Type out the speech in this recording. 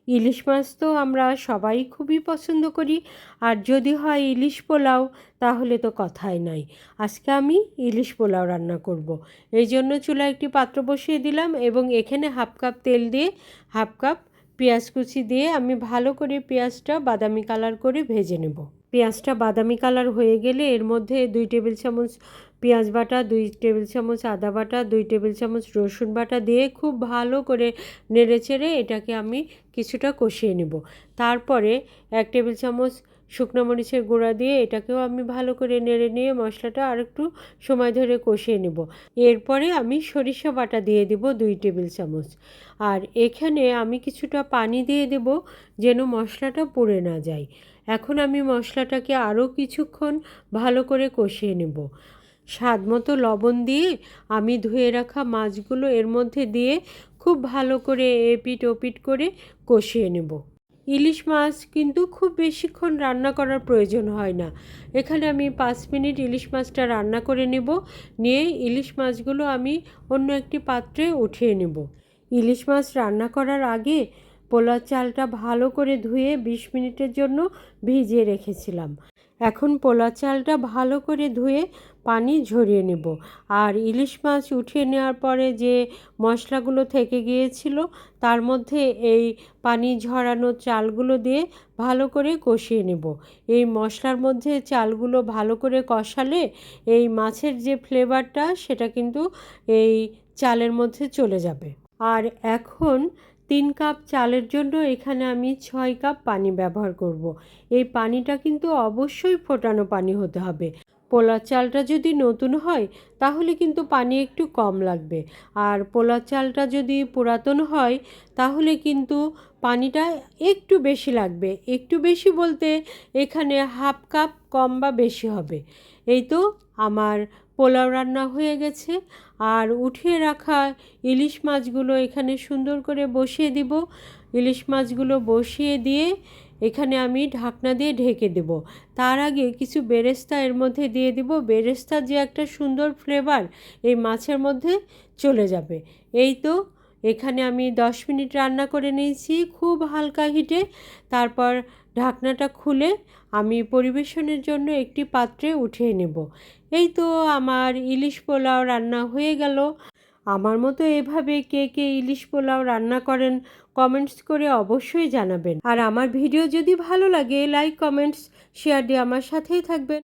ইলিশ মাছ তো আমরা সবাই খুবই পছন্দ করি, আর যদি হয় ইলিশ পোলাও তাহলে তো কথাই নাই। আজকে আমি ইলিশ পোলাও রান্না করব। এই জন্য চুলায় একটি পাত্র বসিয়ে দিলাম এবং এখানে হাফ কাপ তেল দিয়ে হাফ কাপ পেঁয়াজ কুচি দিয়ে আমি ভালো করে পেঁয়াজটা বাদামি কালার করে ভেজে নেব। পেঁয়াজটা বাদামি কালার হয়ে গেলে এর মধ্যে 2 টেবিল চামচ পেঁয়াজ বাটা, 2 টেবিল চামচ আদা বাটা, 2 টেবিল চামচ রসুন বাটা দিয়ে খুব ভালো করে নেড়েচেড়ে এটাকে আমি কিছুটা কষিয়ে নেব। তারপরে 1 টেবিল চামচ শুকনো মরিচের গুঁড়া দিয়ে এটাকেও আমি ভালো করে নেড়ে নিয়ে মশলাটা আর একটু সময় ধরে কষিয়ে নেব। এরপরে আমি সরিষা বাটা দিয়ে দেব 2 টেবিল চামচ। আর এখানে আমি কিছুটা পানি দিয়ে দেব যেন মশলাটা পুড়ে না যায়। এখন আমি মশলাটাকে আরও কিছুক্ষণ ভালো করে কষিয়ে নেব। স্বাদ মতো লবণ দিয়ে আমি ধুয়ে রাখা মাছগুলো এর মধ্যে দিয়ে খুব ভালো করে এপিট ওপিট করে কষিয়ে নেব। ইলিশ মাছ কিন্তু খুব বেশিক্ষণ রান্না করার প্রয়োজন হয় না। এখানে আমি 5 মিনিট ইলিশ মাছটা রান্না করে নেব। নিয়ে ইলিশ মাছগুলো আমি অন্য একটি পাত্রে উঠিয়ে নেব। ইলিশ মাছ রান্না করার আগে পোলার চালটা ভালো করে ধুয়ে 20 মিনিটের জন্য ভিজিয়ে রেখেছিলাম। এখন পোলার চালটা ভালো করে ধুয়ে পানি ঝরিয়ে নেব। আর ইলিশ মাছ উঠিয়ে নেওয়ার পরে যে মশলাগুলো থেকে গিয়েছিল তার মধ্যে এই পানি ঝরানো চালগুলো দিয়ে ভালো করে কষিয়ে নেব। এই মশলার মধ্যে চালগুলো ভালো করে কষালে এই মাছের যে ফ্লেভারটা সেটা কিন্তু এই চালের মধ্যে চলে যাবে। আর এখন 3 কাপ চালের জন্য এখানে আমি 6 কাপ পানি ব্যবহার করব। এই পানিটা কিন্তু অবশ্যই ফোটানো পানি হতে হবে। পোলার চালটা যদি নতুন হয় তাহলে কিন্তু পানি একটু কম লাগবে, আর পোলার চালটা যদি পুরাতন হয় তাহলে কিন্তু পানিটা একটু বেশি লাগবে। একটু বেশি বলতে এখানে হাফ কাপ কম বা বেশি হবে। এই তো আমার পোলাও রান্না হয়ে গেছে। আর উঠিয়ে রাখা ইলিশ মাছগুলো এখানে সুন্দর করে বসিয়ে দিব। ইলিশ মাছগুলো বসিয়ে দিয়ে এখানে আমি ঢাকনা দিয়ে ঢেকে দেব। তার আগে কিছু বেরেস্তা এর মধ্যে দিয়ে দিব। বেরেস্তার যে একটা সুন্দর ফ্লেভার এই মাছের মধ্যে চলে যাবে। এই তো এখানে আমি 10 মিনিট রান্না করে নিয়েছি খুব হালকা হিটে। তারপর ঢাকনাটা খুলে আমি পরিবেশনের জন্য একটি পাত্রে উঠিয়ে নেব। এই তো আমার ইলিশ পোলাও রান্না হয়ে গেল। আমার মতো এভাবে কে কে ইলিশ পোলাও রান্না করেন কমেন্টস করে অবশ্যই জানাবেন। আর আমার ভিডিও যদি ভালো লাগে লাইক কমেন্টস শেয়ার দিয়ে আমার সাথেই থাকবেন।